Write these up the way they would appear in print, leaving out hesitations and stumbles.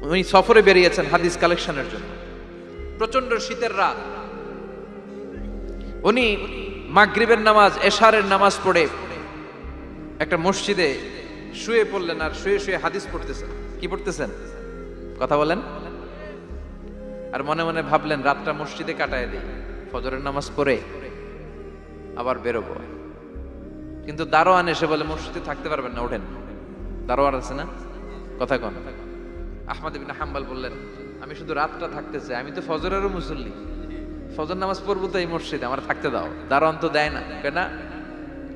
উনি সফরে বেরিয়েছেন হাদিস কালেকশনের জন্য। প্রচন্ড শীতের রাত, উনি মাগরিবের নামাজ, এশারের নামাজ পড়ে একটা মসজিদে শুয়ে পড়লেন, আর শুয়ে শুয়ে হাদিস পড়তেছেন। কি পড়তেছেন? কথা বলেন। আর মনে মনে ভাবলেন রাতটা মসজিদে কাটায় দিই, ফজরের নামাজ পড়ে আবার বেরোবো। কিন্তু দারোয়ান এসে বলে মসজিদে থাকতে পারবেন না, ওঠেন। দারোয়ান আছে না, কথা কন। আহমদ ইবনে হাম্বল বললেন আমি শুধু রাতটা থাকতে চাই, আমি তো ফজরেরও মুসল্লি, ফজর নামাজ পড়বো তো এই মসজিদে, আমার থাকতে দাও। দারোয়ান তো দেয় না, কেনা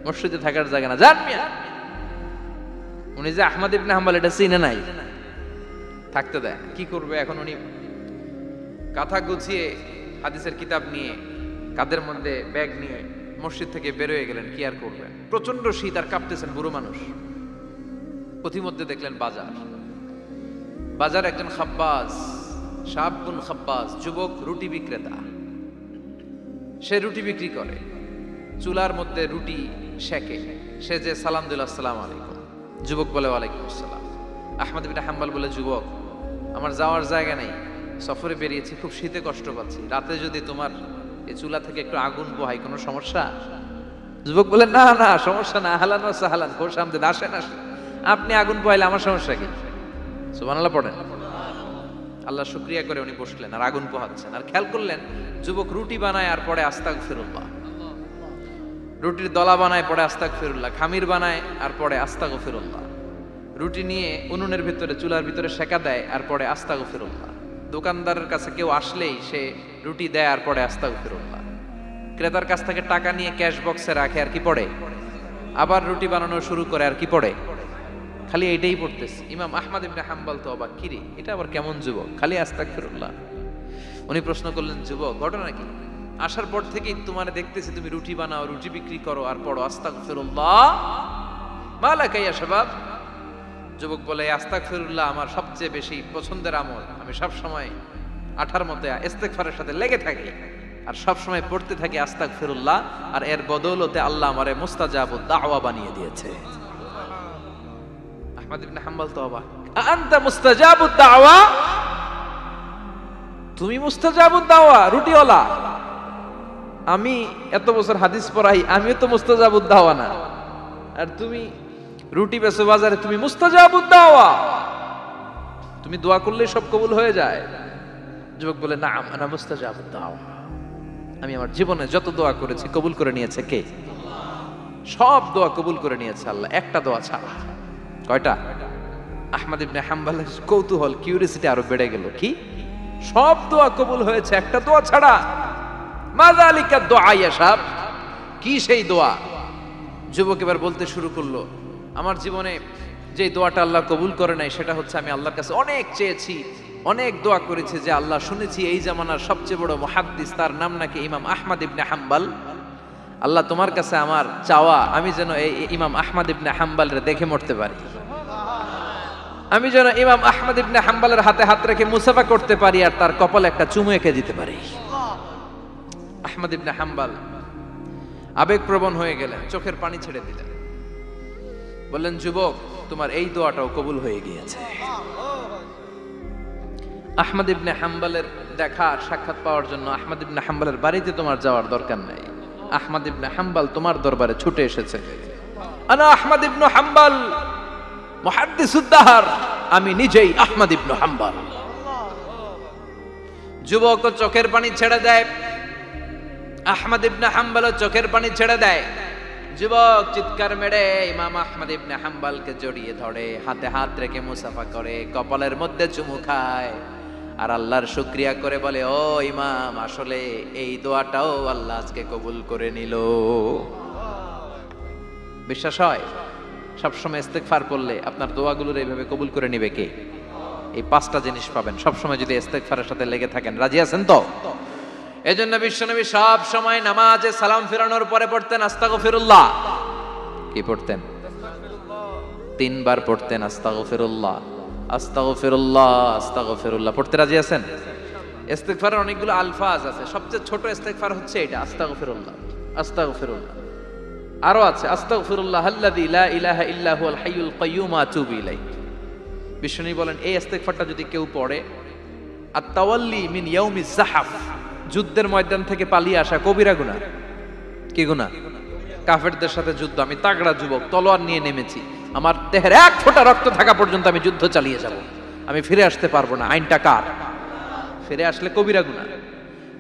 মসজিদে থাকার জায়গা না, যান মিয়া। উনি যে আহমদ ইবনে হাম্বল এটা চিনে নাই, থাকতে দেয়। কি করবে এখন? উনি কাঁথা গুছিয়ে হাদিসের কিতাব নিয়ে কাঁধের মধ্যে ব্যাগ নিয়ে মসজিদ থেকে বেরোয় গেলেন। কি আর করবেন, প্রচন্ড শীত, আর কাঁপতেছেন, বুড়ো মানুষ। পথিমধ্যে দেখলেন বাজার, বাজার একজন খাব্বাজ, শাবুন খাব্বাজ, যুবক রুটি বিক্রেতা। সে রুটি বিক্রি করে, চুলার মধ্যে রুটি সেকে। সে যে সালাম দিল আসসালামু আলাইকুম, যুবক বলে ওয়ালাইকুম আসসালাম। আহমদ ইবনে হাম্বল বলে যুবক আমার যাওয়ার জায়গা নেই, সফরে বেরিয়েছি, খুব শীতে কষ্ট পাচ্ছি, রাতে যদি তোমার এই চুলা থেকে একটু আগুন পোহাই কোনো সমস্যা? যুবক বলে না না সমস্যা না, আহলান ওয়া সাহলান, খোশ আমদেদ, আসেন আসেন, আপনি আগুন পোহাইলে আমার সমস্যা কি? সুবহানাল্লাহ পড়েন। আল্লাহ শুকরিয়া করে উনি বসলেন আর আগুন পোহাচ্ছেন। আর খেয়াল করলেন যুবক রুটি বানায় আর পরে আস্তাগফিরুল্লাহ, রুটির দলা বানায় পরে আস্তাগফিরুল্লাহ, খামির বানায় আর পরে আস্তাগফিরুল্লাহ, রুটি নিয়ে উনুনের ভিতরে চুলার ভিতরে সেকা দেয় আর পরে আস্তাগফিরুল্লাহ। দোকানদারের কাছে কেউ আসলেই সে রুটি দেয় আর পরে আস্তাগফিরুল্লাহ। ক্রেতার কাছ থেকে টাকা নিয়ে ক্যাশ বক্সে রাখে আর কি পড়ে, আবার রুটি বানানো শুরু করে আর কি পড়ে, খালি এইটাই পড়তেছে। ইমাম আহমদ ইবনে হাম্বল তো অবাক, কিরে এটা আবার কেমন যুবক, খালি আস্তাগফিরুল্লাহ। উনি প্রশ্ন করলেন যুবক ঘটনা কি? আসার পর থেকেই তোমার দেখতেছি তুমি রুটি বানাও, রুটি বিক্রি করো আর পড়ো আস্তাগফিরুল্লাহ, মালাকা ইয়া শাবাব। যুবক বলে আস্তাগফিরুল্লাহ আমার সবচেয়ে বেশি পছন্দের আমল, আমি সব সময় আঠার মতো ইস্তেগফারের সাথে লেগে থাকি আর সব সময় পড়তে থাকি আস্তাগফিরুল্লাহ, আর এর বদৌলতে আল্লাহ আমারে মুস্তাজাবুদ দাওয়া বানিয়ে দিয়েছে। আহমদ ইবনে হাম্বল তো অবাক, আনতা মুস্তাজাবুদ দাওয়া, তুমি মুস্তাজাবুদ দাওয়া, রুটিওয়ালা। আমি এত বছর হাদিস পড়াই, আমিও তো মুস্তাজাবুদ দাওয়া না, আর তুমি রুটি বেচো বাজারে, তুমি মুস্তাজাবুদ দাওয়া, তুমি দোয়া করলে সব কবুল হয়ে যায়। যুবক বলে না আনা মুস্তাজাবুদ দাওয়া, আমি আমার জীবনে যত দোয়া করেছি কবুল করে নিয়েছে কে? সব দোয়া কবুল করে নিয়েছে আল্লাহ, একটা দোয়া ছাড়া। কয়টা? আহমদ ইবনে হাম্বলের কৌতূহল, কিউরিয়াসিটি আরো বেড়ে গেল। কি? সব দোয়া কবুল হয়েছে একটা দোয়া ছাড়া। মাযালিকা দোয়া ইয়া শাব, কি সেই দোয়া? যুবক এবার বলতে শুরু করলো আমার জীবনে যে দোয়াটা আল্লাহ কবুল করে নাই সেটা হচ্ছে আমি আল্লাহর কাছে অনেক চেয়েছি, অনেক দোয়া করেছি যে আল্লাহ শুনেছি এই জামানার সবচেয়ে বড় মুহাদ্দিস, তার নাম নাকি ইমাম আহমদ ইবনে হাম্বল। আল্লাহ তোমার কাছে আমার চাওয়া আমি যেন এই ইমাম আহমদ ইবনে হাম্বলের দেখে মরতে পারি, আমি যেন ইমাম আহমদ ইবনে হাম্বলের হাতে হাত রেখে মুসাফা করতে পারি আর তার কপালে একটা চুমু এঁকে দিতে পারি। আহমদ ইবনে হাম্বল আবেগপ্রবণ হয়ে গেলেন, চোখের পানি ছেড়ে দিলেন, বললেন যুবক তোমার এই দোয়াটাও কবুল হয়ে গিয়েছে। আহমদ ইবনে হাম্বলের দেখা সাক্ষাৎ পাওয়ার জন্য আহমদ ইবনে হাম্বলের বাড়িতে তোমার যাওয়ার দরকার নাই, আহমদ ইবনে হাম্বল তোমার দরবারে ছুটে এসেছে। আনা আহমদ ইবনে হাম্বল মুহাদ্দিসুদ দাহর, আমি নিজেই আহমদ ইবনে হাম্বল। যুবক চোখের পানি ছেড়ে দেয়, আহমদ ইবনে হাম্বল চোখের পানি ছেড়ে দেয়। যুবক চিৎকার মেরে ইমাম আহমদ ইবনে হাম্বলকে জড়িয়ে ধরে, হাতে হাত রেখে মুসাফা করে, কপালের মধ্যে চুমু খায় আর আল্লাহর শুকরিয়া করে বলে ও ইমাম আসলে এই দোয়াটাও আল্লাহ আজকে কবুল করে নিল। বিশ্বাস হয় সবসময় ইস্তেগফার করলে আপনার দোয়াগুলোর এইভাবে কবুল করে নিবে কে? এই পাঁচটা জিনিস পাবেন সবসময় যদি ইস্তেগফারের সাথে লেগে থাকেন। রাজি আছেন তো? এজন্য বিশ্বনবী সব সময় নামাজে সালাম ফিরানোর পরে পড়তেন আস্তাগফিরুল্লাহ। কি পড়তেন? 3 বার পড়তেন আস্তাগফিরুল্লাহ, আস্তাগফিরুল্লাহ, আস্তাগফিরুল্লাহ। পড়তে রাজি আছেন? ইস্তেগফারের অনেকগুলো আলফাজ আছে, সবচেয়ে ছোট ইস্তেগফার হচ্ছে এটা আস্তাগফিরুল্লাহ, আস্তাগফিরুল্লাহ। আরো আছে আস্তাগফিরুল্লাহ আল্লাযী লা ইলাহা ইল্লা হুয়াল হাইয়ুল কাইয়্যুম আতুবু ইলাইহি, বিষ্ণু বলেন এই ইস্তেগফারটা যদি কেউ পড়ে, আর তাওয়াল্লি মিন ইয়াউমিজ যাহাফ, যুদ্ধের ময়দান থেকে পালিয়ে আসা কবিরা গুনাহ। কি গুনাহ? কাফেরদের সাথে যুদ্ধ, আমি তাগড়া যুবক, তলোয়ার নিয়ে নেমেছি, আমার দেহের এক ফোঁটা রক্ত থাকা পর্যন্ত আমি যুদ্ধ চালিয়ে যাব, আমি ফিরে আসতে পারবো না, আইনটা কার? ফিরে আসলে কবিরা গুনাহ।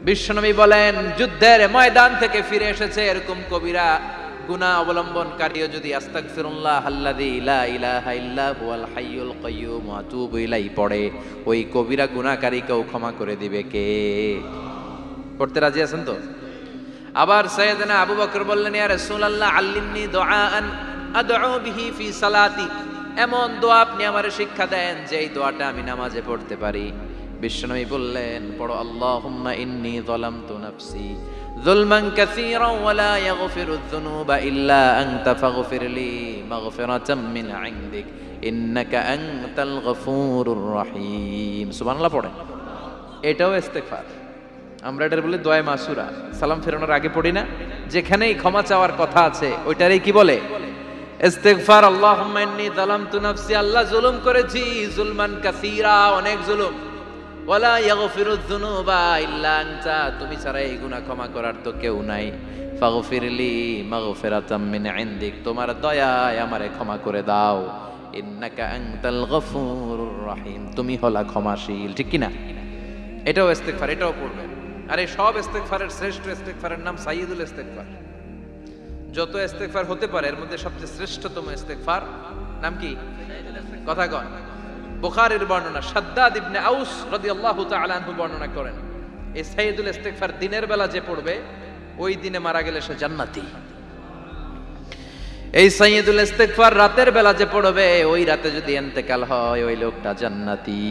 বিশ্বনবী বলেন যুদ্ধের ময়দান থেকে ফিরে এসেছে এরকম কবিরা গুনাহ অবলম্বনকারীও যদি আস্তাগফিরুল্লাহ আল্লাযী লা ইলাহা ইল্লা হুয়াল হাইয়ুল কাইয়্যুম ওয়া আতুবু ইলাইহি পড়ে, ওই কবিরা গুনাহকারীকেও ক্ষমা করে দিবে কে? পড়তে রাজি আছেন তো? আবার সাইয়েদনা আবু বকর বললেন, ইয়া রাসূলুল্লাহ আল্লিমনি দুআআন আদউ বিহি ফি সালাতি, এমন দোয়া আপনি আমারে শিক্ষা দেন যে এই দোয়াটা আমি নামাজে পড়তে পারি। বিশ্বনবী বললেন, পড়ো আল্লাহুম্মা ইন্নী যালামতু নাফসি যুলমান কাসীরান ওয়া লা ইয়াগফিরুয যুনুবা ইল্লা আনতা ফাগফিরলি মাগফিরাতাম মিন ইনদিক ইন্নাকা আনতাল গফুরুর রহিম। সুবহানাল্লাহ পড়েন, এটাও ইস্তেগফার। আমরা এটার বলে দোয়া মাসুরা, সালাম ফেরানোর আগে পড়ি না? যেখানেই ক্ষমা চাওয়ার কথা আছে ওইটারই কি বলে? ইস্তেগফার। আল্লাহুম্মা ইন্নী যালামতু নাফসি, আল্লাহ জুলুম করেছি, যুলমান কাসীরা, অনেক জুলুম, ওয়ালা ইয়াগফিরুয যুনুবা ইল্লা আনতা, তুমি ছাড়া এই গুনাহ ক্ষমা করার তো কেউ নাই, ফাগফিরলি মাগফিরাতাম মিন ইনদিক, তোমার দয়ায় আমারে ক্ষমা করে দাও, ইন্নাকা আনতাল গফুরুর রহিম, তুমি হলা ক্ষমাশীল। ঠিক কি না? এটাও ইস্তেগফার, এটাও পড়বেন। আর এই সব ইস্তেগফারের শ্রেষ্ঠ ইস্তেগফারের নাম সাইয়্যিদুল ইস্তেগফার। যত ইস্তেগফার হতে পারে এর মধ্যে সবচেয়ে শ্রেষ্ঠতম ইস্তেগফার নাম কি? কথা কন। বুখারীর বর্ণনা, শাদ্দাদ ইবনে আউস রাদিয়াল্লাহু তাআলা আনহু বর্ণনা করেন, এই সাইয়্যিদুল ইস্তেগফার দিনের বেলা যে পড়বে ওই দিনে মারা গেলে সে জান্নাতি। এই সাইয়্যিদুল ইস্তেগফার রাতের বেলা যে পড়বে ওই রাতে যদি ইন্তেকাল হয় ওই লোকটা জান্নাতি।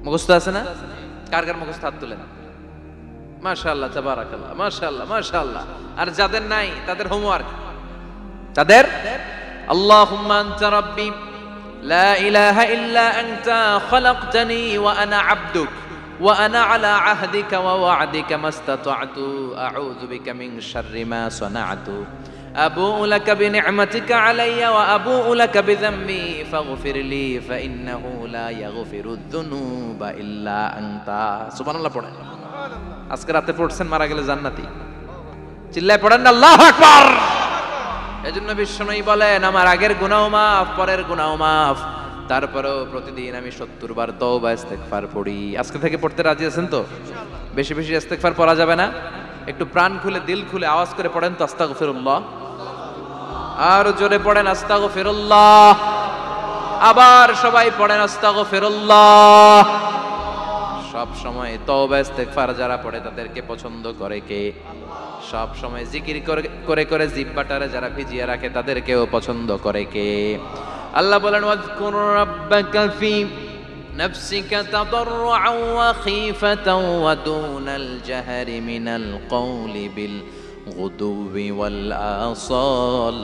মুখস্থ আছে না? কার কার মুখস্থ হাত তুলেন। মাশাআল্লাহ, তাবারাকাল্লাহ, মাশাআল্লাহ, মাশাআল্লাহ। আর যাদের নাই তাদের হোমওয়ার্ক, তাদের আল্লাহুম্মা আনতা রাব্বি লা ইলাহা ইল্লা আনতা খালাকতানি ওয়া আনা আবদুক ওয়া আনা আলা আহদিকা ওয়া ওয়া'দিকা মাস্তাতা'তু আউযু বিকা মিন শাররি মা সানা'তু আবু'ু লাকা বিনি'মাতিকা আলাইয়া ওয়া আবু'ু লাকা বিযামবি ফাগফিরলি ফাইন্নাহু লা ইয়াগফিরুয যুনুবা ইল্লা আনতা। সুবহানাল্লাহ পড়েন। আজকে রাতে পড়ছেন, মারা গেলে জান্নাতি। চিল্লায় পড়েন না আল্লাহু আকবার। এজন্য বিশ্বনবী বলেন আমার আগের গুনাহ মাফ, পরের গুনাহ মাফ, তারপরেও প্রতিদিন আমি 70 বার তওবা ইস্তেগফার পড়ি। আজকে থেকে পড়তে রাজি আছেন তো? বেশি বেশি ইস্তেগফার পড়া যাবে না? একটু প্রাণ খুলে দিল খুলে আওয়াজ করে পড়েন তো আস্তাগফিরুল্লাহ। আর জোরে পড়েন আস্তাগফিরুল্লাহ। আবার সবাই পড়েন আস্তাগফিরুল্লাহ। সব সময় তওবা ইস্তেগফার যারা পড়ে তাদেরকে পছন্দ করে কে? সব সময় জিকির করে করে জিহ্বাটারে যারা ভিজিয়ে রাখে তাদেরকেও পছন্দ করে কে? আল্লাহ বলেন ওয়াজকুর রাব্বাকা ফি নাফসিকা তাদাররুআন ওয়া খীফাতান ওয়া দুনাল জাহরি মিনাল কওলি বিল গুদুবি ওয়াল আসাল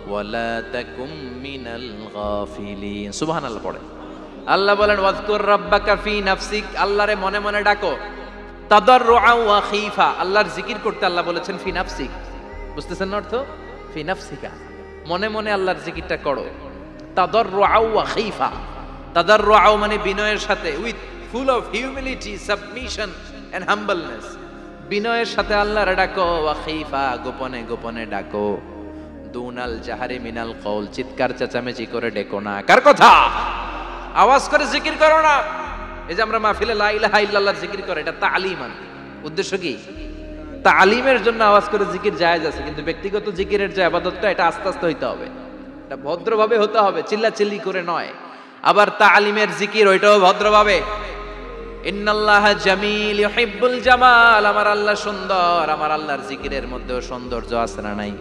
ওয়া লা তাকুম মিনাল গাফিলিন। সুবহানাল্লাহ পড়ে। আল্লাহ বলেন ওয়াজকুর রাব্বাকা ফি নাফসিক, আল্লাহরে মনে মনে ডাকো, তাদাররুআন ওয়া খীফা, আল্লাহর জিকির করতে আল্লাহ বলেছেন ফি নাফসিক। বুঝতেছেন না অর্থ? ফি নাফসিকা, মনে মনে আল্লাহর জিকিরটা করো। তাদাররুআন ওয়া খীফা, তাদাররুআ মানে বিনয়ের সাথে, with full of humility, submission and humbleness, বিনয়ের সাথে আল্লাহর ডাকো। ওয়া খীফা, গোপনে গোপনে ডাকো। দুনাল জাহারি মিনাল কওল, চিৎকার চেঁচামেচি করে ডেকো না। কার কথা? আওয়াজ করে জিকির করো না। এই যে আমরা মাহফিলে লা ইলাহা ইল্লাল্লাহর জিকির করে, এটা তালিমান। উদ্দেশ্য কি? তালিমের জন্য আওয়াজ করে জিকির জায়েজ আছে, কিন্তু ব্যক্তিগত জিকিরের যে ইবাদতটা এটা আস্তে আস্তে হইতে হবে, এটা ভদ্রভাবে হতে হবে, চিল্লাচিল্লি করে নয়। আবার তালিমের জিকির ওইটাও ভদ্রভাবে। ইন্নাল্লাহা জামিল ইউহিব্বুল জামাল, আমার আল্লাহ সুন্দর, আমার আল্লাহর জিকিরের মধ্যেও সৌন্দর্য আছে না নাই?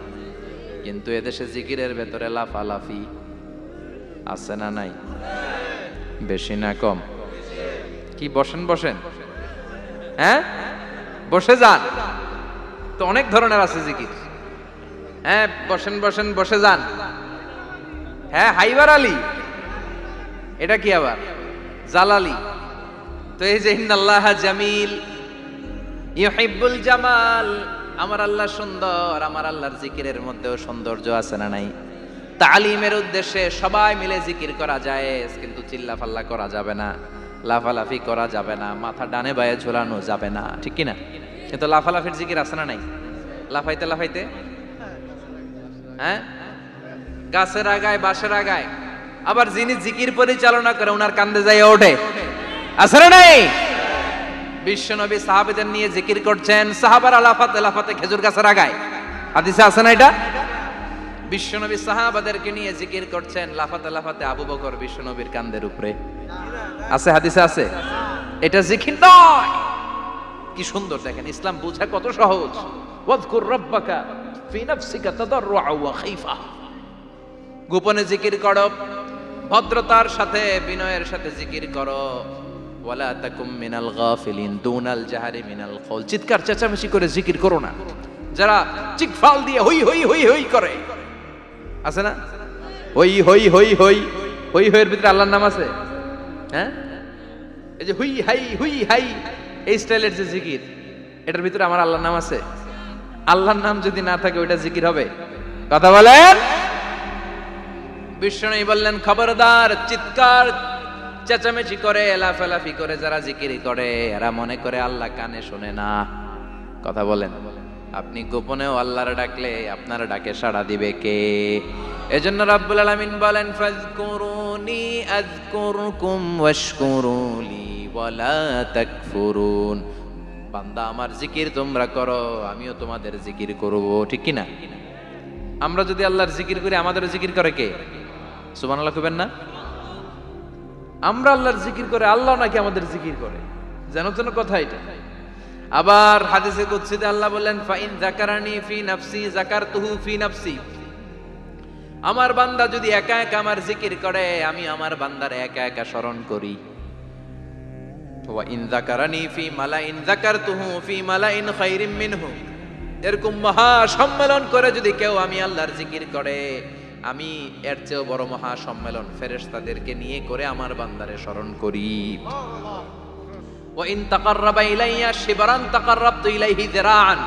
কিন্তু এদেশে জিকিরের ভেতরে লাফালাফি আছে না নাই? বেশি না কম? কি বসেন বসেন, হ্যাঁ বসে যান তো, অনেক ধরনের আছে জিকির। হ্যাঁ বসেন বসেন, বসে যান। হ্যাঁ হাইবার আলী, এটা কি আবার জালালি? তো এই যে ইন্নাল্লাহা জামিল ইউহিব্বুল জামাল, আমার আল্লাহ সুন্দর, আমার আল্লাহর জিকিরের মধ্যেও সৌন্দর্য আছে না নাই? তালিমের উদ্দেশ্যে সবাই মিলে জিকির করা যায়, কিন্তু চিল্লাফাল্লা করা যাবে না, লাফালাফি করা যাবে না, মাথা ডানে বায়ে ঝোলানো যাবে না, ঠিক কিনা? কিন্তু লাফালাফির জিকির আছে না নাই? লাফাইতে লাফাইতে, হ্যাঁ, গাছের আগায় বাঁশের আগায়, আবার যিনি জিকির পরিচালনা করে ওনার কান্দে যায় ওঠে, আছে না নাই? বিশ্বনবী সাহাবীদের নিয়ে জিকির করছেন, সাহাবারা লাফাতে লাফাতে খেজুর গাছের আগায়, হাদিসে আছে না এটা? বিশ্বনবী সাহাবাদেরকে নিয়ে জিকির করছেন, লাফাতে লাফাতে আবু বকর বিশ্বনবীর কান্দের উপরে, আছে, হাদিসে আছে। এটা জিকির নয়। কি সুন্দর দেখেন, ইসলাম বোঝা কত সহজ। ওয়াজকুর রাব্বাকা ফি নাফসিকা তাদাররুআ ওয়া খাইফা, গোপনে জিকির করো, ভদ্রতার সাথে বিনয়ের সাথে জিকির করো। ওয়ালা তাকুম মিনাল গাফিলিন দুনাল জাহারি মিনাল কওল, চিৎকার চেঁচামেচি করে জিকির করো না। যারা চিকফাল দিয়ে হই হই হই হই করে, আছে না? হই হই হই হই হই হইয়ের ভিতরে আল্লাহর নাম আছে, হ্যাঁ? এই যে হুই হাই হুই হাই এই স্টাইলের যে জিকির, এটার ভিতরে আমার আল্লাহর নাম আছে? আল্লাহর নাম যদি না থাকে ওইটা জিকির হবে? কথা বলেন। বিষ্ণু বললেন, খবরদার, চিৎকার চেঁচামেচি করে লাফালাফি করে যারা জিকির করে এরা মনে করে আল্লাহ কানে শোনে না। কথা বলেন। আপনি গোপনেও আল্লাহর ডাকলে আপনার ডাকে সাড়া দিবে কে? এজন্য রাব্বুল আলামিন বলেন, ফাযকুরুনি আযকুরকুম ওয়াশকুরুলি ওয়ালা তাকফুরুন। বান্দা আমার জিকির তোমরা করো, আমিও তোমাদের জিকির করব, ঠিক কি না? আমরা যদি আল্লাহর জিকির করি, আমাদের জিকির করে কে? সুবহানাল্লাহ কইবেন না? আমরা আল্লাহর জিকির করে, আল্লাহ নাকি আমাদের জিকির করে, যেন তেন কথা এটা। আবার হাদিসে কুদসিতে আল্লাহ বলেন, ফাইন যাকারানি ফি নাফসি যাকারতুহু ফি নাফসি। আমার বান্দা যদি একা একা আমার জিকির করে, আমি আমার বান্দার একা একা স্মরণ করি। ওয়া ইন যাকারানি ফি মালাইন যাকারতুহু ফি মালাইন খায়রিম মিনহু। এরকম মহা সম্মেলন করে যদি কেউ আমি আল্লাহর জিকির করে, আমি এর চেয়েও বড় মহা সম্মেলন ফেরেশতাদেরকে নিয়ে করে আমার বান্দারে স্মরণ করি। ওয়া ইন তাকাররাবা ইলাইয়া শিবরান তাকাররাবতু ইলাইহি যিরাআন।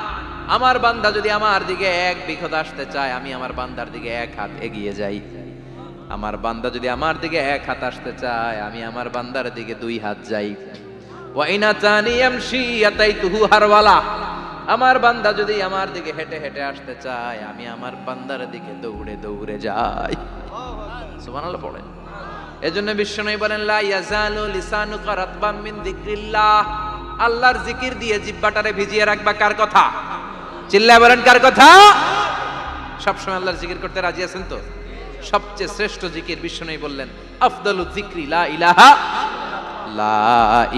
আমার বান্দা যদি আমার দিকে এক বিঘত আসতে চায়, আমি আমার বান্দার দিকে এক হাত এগিয়ে যাই। আমার বান্দা যদি আমার দিকে এক হাত আসতে চায়, আমি আমার বান্দার দিকে দুই হাত যাই। ওয়া ইন আতানি ইয়ামশি আতাইতুহু হারওয়ালা। আমার বান্দা যদি আমার দিকে হেঁটে হেঁটে আসতে চায়, আমি আমার বান্দার দিকে দৌড়ে দৌড়ে যাই। সুবহানাল্লাহ পড়েন। এজন্য বিশ্বনবী বলেন, লা ইয়াজালু লিসানুকা রাতবাম মিন যিকরিল্লাহ। আল্লাহর জিকির দিয়ে জিহ্বাটারে ভিজিয়ে রাখবা। কার কথা? চিল্লায় বলেন, কার কথা? সবসময় আল্লাহর জিকির করতে রাজি আছেন তো? সবচেয়ে শ্রেষ্ঠ জিকির বিশ্বনবী বললেন, আফদালু যিকরি লা ইলাহা লা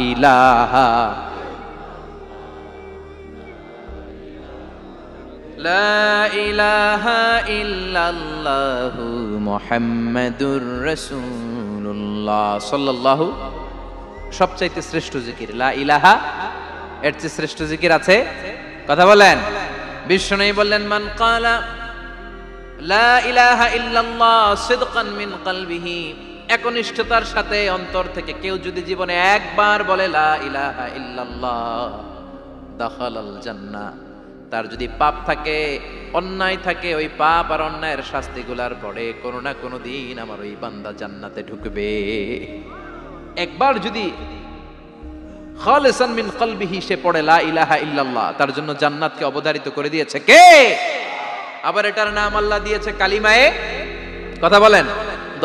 ইলাহা লা ইলাহা ইল্লাল্লাহু মুহাম্মাদুর রাসূলুল্লাহ সাল্লাল্লাহু। সবচাইতে শ্রেষ্ঠ জিকির লা ইলাহা। এর চেয়ে শ্রেষ্ঠ জিকির আছে? কথা বলেন। বিশ্বনবী বললেন, মান ক্বালা লা ইলাহা ইল্লাল্লাহ সিদকান মিন কলবিহি। একনিষ্ঠতার সাথে অন্তর থেকে কেউ যদি জীবনে একবার বলে লা ইলাহা ইল্লাল্লাহ, দাখালাল জান্নাহ। তার যদি পাপ থাকে, অন্যায় থাকে, ওই পাপ আর অন্যায়ের শাস্তিগুলার পরে কোনো না কোনো দিন আমার ওই বান্দা জান্নাতে ঢুকবে। একবার যদি খালিসান মিন কলবিহি সে পড়ে লা ইলাহা ইল্লাল্লাহ, তার জন্য জান্নাতকে অবধারিত করে দিয়েছে কে? আবার এটার নাম আল্লাহ দিয়েছে কালিমায়ে। কথা বলেন।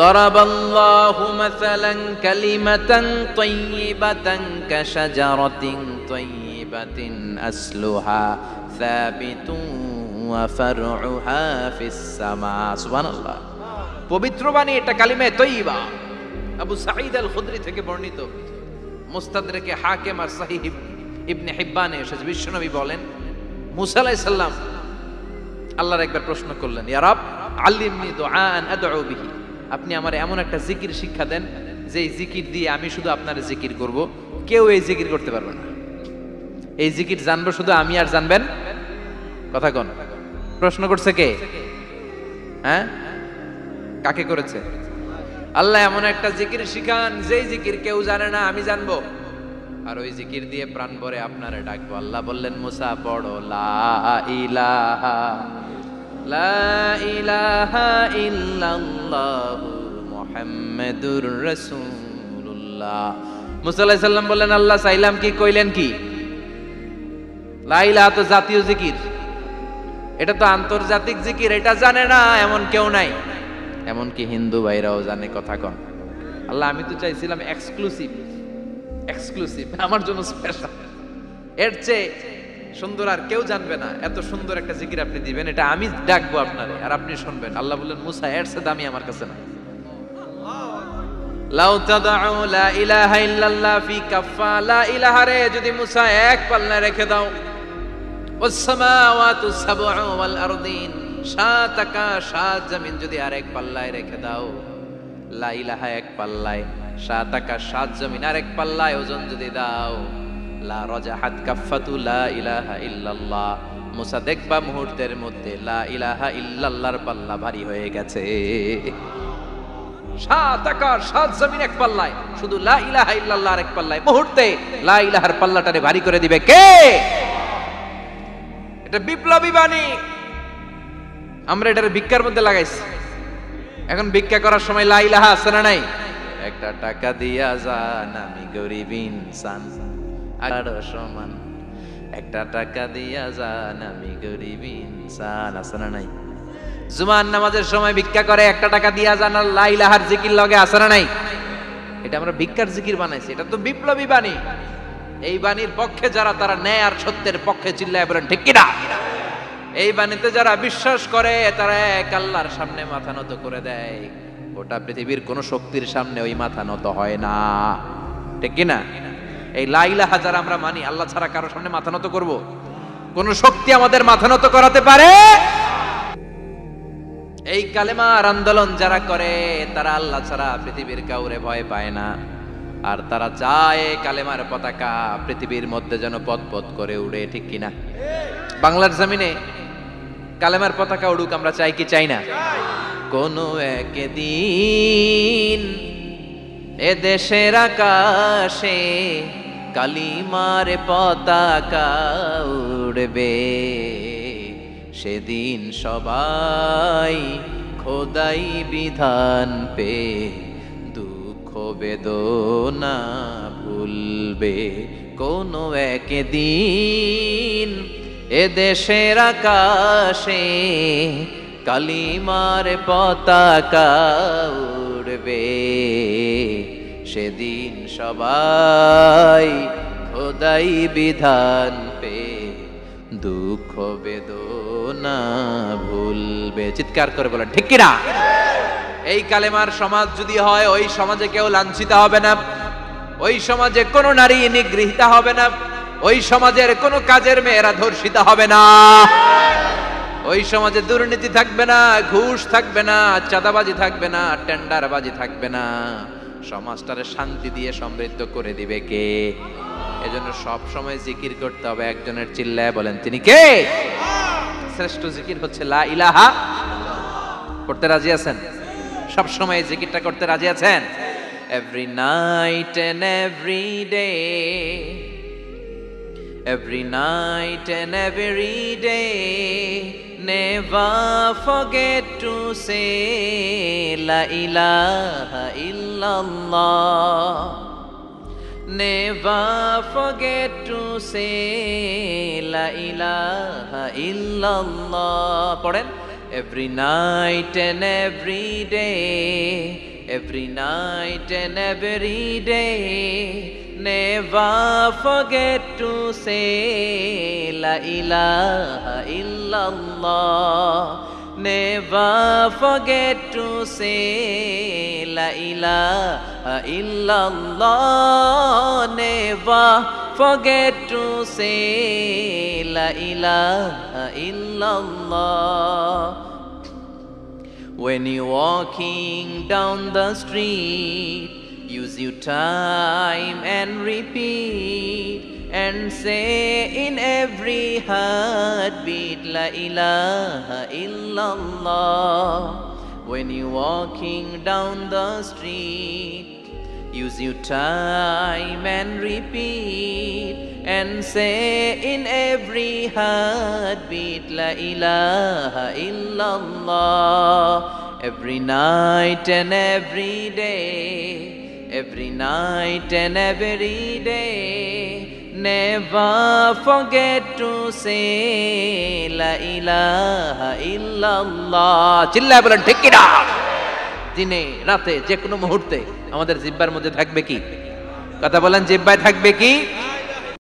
দরাবাল্লাহু মাসালান কালিমাতান তাইয়িবাতান কাশাজারাতিন তাইয়িবাতিন আসলুহা সাবিতুন ওয়া ফারউহা ফিস সামা। সুবহানাল্লাহ। পবিত্র বাণী এটা কালিমায়ে তাইয়িবা। আবু সাঈদ আল খুদরি থেকে বর্ণিত, মুস্তাদরাকে হাকিম আর সহিহ ইবনে হিব্বানে এসেছে। বিশ্বনবী বলেন, মুসা আলাইহিস সালাম আল্লাহর একবার প্রশ্ন করলেন, ইয়া রাব আল্লিমনি দুআআন আদউ বিহি। আপনি আমার এমন একটা জিকির শিক্ষা দেন যে এই জিকির দিয়ে আমি শুধু আপনার জিকির করব, কেউ এই জিকির করতে পারবে না। এই জিকির জানবো শুধু আমি, আর জানবেন। কথা কোন? প্রশ্ন করছে কে? হ্যাঁ, কাকে করেছে? আল্লাহ এমন একটা জিকির শিখান যেই জিকির কেউ জানে না, আমি জানবো, আর ওই জিকির দিয়ে প্রাণ ভরে আপনারে ডাকবো। আল্লাহ বললেন, মুসা পড়ো লা ইলাহা লা ইলাহা ইল্লাল্লাহ মুহাম্মাদুর রাসূলুল্লাহ। মুসা আলাইহিস সালাম বললেন, আল্লাহ চাইলাম কি, কইলেন কি? লা ইলাহা তো জাতীয় জিকির, এটা তো আন্তর্জাতিক জিকির, এটা জানে না এমন কেউ নাই। এমনকি হিন্দু ভাইরাও জানে। কথা কন। আল্লাহ আমি তো চাইছিলাম এক্সক্লুসিভ, আমার জন্য স্পেশাল, এর চেয়ে সুন্দর আর কেউ জানবে না। এত সুন্দর একটা জিকির আপনি দিবেন, এটা আমি ডাকবো আপনারে আর আপনি শুনবেন। আল্লাহ বললেন, মুসা এর চেয়ে দামি আমার কাছে না। লাউ তাদউ লা ইলাহা ইল্লাল্লাহ ফি কাফা, লা ইলাহা রে যদি মুসা এক পাল্লায় রেখে দাও, ওয়াস সামাওয়াতু সাবউ ওয়াল আরদিন, সাত আকাশ সাত জমিন যদি আরেক পাল্লায় রেখে দাও, লা ইলাহা এক পাল্লায়, সাত আকাশ সাত জমিন আরেক পাল্লায় ওজন যদি দাও, লা রাজাহাত কাফাতু লা ইলাহা ইল্লাল্লাহ, মুসা দেখবা মুহূর্তের মধ্যে লা ইলাহা ইল্লাল্লাহর পাল্লা ভারী হয়ে গেছে। সাত আকাশ সাত জমিন এক পাল্লায়, শুধু লা ইলাহা ইল্লাল্লাহ আরেক পাল্লায়, মুহূর্তে লা ইলাহার পাল্লাটারে ভারী করে দিবে কে? এটা বিপ্লবী বাণী। আমরা এটার ভিক্ষার মধ্যে লাগাইছি। এখন ভিক্ষা করার সময় লা ইলাহা আছে না নাই? একটা টাকা দিয়া যান, আমি গরিব ইনসান আর সমান, একটা টাকা দিয়া যান, আমি গরিব ইনসান, আছে না নাই? জুমার নামাজের সময় ভিক্ষা করে, একটা টাকা দিয়া যান, আর লা ইলাহার জিকির লগে, আছে না নাই? এটা আমরা ভিক্ষার জিকির বানাইছি। এটা তো বিপ্লবী বাণী। এই বাণীর পক্ষে যারা, তারা ন্যায় আর সত্যের পক্ষে চিল্লায় বলেন ঠিক কিনা? এই বাণীতে যারা বিশ্বাস করে, তারা এক আল্লাহর সামনে মাথা নত করে দেয়। গোটা পৃথিবীর কোন শক্তির সামনে ওই মাথা নত হয় না, ঠিক কিনা? এই লা ইলাহা যারা আমরা মানি, আল্লাহ ছাড়া কারো সামনে মাথা নত করব? কোন শক্তি আমাদের মাথা নত করাতে পারে? এই কালেমার আন্দোলন যারা করে, তারা আল্লাহ ছাড়া পৃথিবীর কাউরে ভয় পায় না। আর তারা চায় কালেমার পতাকা পৃথিবীর মধ্যে যেন পথ করে উড়ে, ঠিক কিনা? বাংলার জমিনে কালেমার পতাকা উড়ুক, আমরা চাই কি চাই না? কোনো একদিন এ দেশের আকাশে কালিমার পতাকা উড়বে, সেদিন সবাই খোদাই বিধান পে দুঃখ বেদনা ভুলবে। কোনো একদিন এ দেশের আকাশে কালিমার পতাকা উড়বে, সেদিন সবাই খোদাই বিধান পে দুঃখ বেদনা ভুলবে। চিৎকার করে বলেন ঠিক কিনা? এই কালেমার সমাজ যদি হয়, ওই সমাজে কেউ লাঞ্ছিত হবে না, ওই সমাজে কোনো নারী নিগৃহীতা হবে না, ওই সমাজের কোনো কাজের মেয়েরা ধর্ষিত হবে না, ওই সমাজে দুর্নীতি থাকবে না, ঘুষ থাকবে না, চাঁদাবাজি থাকবে না, টেন্ডারবাজি থাকবে না। সমাজটারে শান্তি দিয়ে সমৃদ্ধ করে দিবে কে? এজন্য সব সময় জিকির করতে হবে একজনের, চিল্লায় বলেন তিনি কে? শ্রেষ্ঠ জিকির হচ্ছে লা ইলাহা। করতে রাজি আছেন? সব সময় জিকিরটা করতে রাজি আছেন? Every night and every day, every night and every day, never forget to say la ilaha illallah, never forget to say la ilaha illallah. পড়েন, every night and every day, every night and every day, never forget to say la ilaha illallah, never forget to say la ilaha illallah, never forget to say la ilaha illallah. When you're walking down the street, use your time and repeat and say in every heartbeat la ilaha illallah. When you're walking down the street, Use your time and repeat and say in every heartbeat La ilaha illallah. Every night and every day, every night and every day, never forget to say La ilaha illallah. চিল্লায় বলেন ঠিক কি না? দিনে রাতে যে কোনো মুহূর্তে আমাদের জিহ্বার মধ্যে থাকবে কি? কথা বলেন, জিহ্বায় থাকবে কি?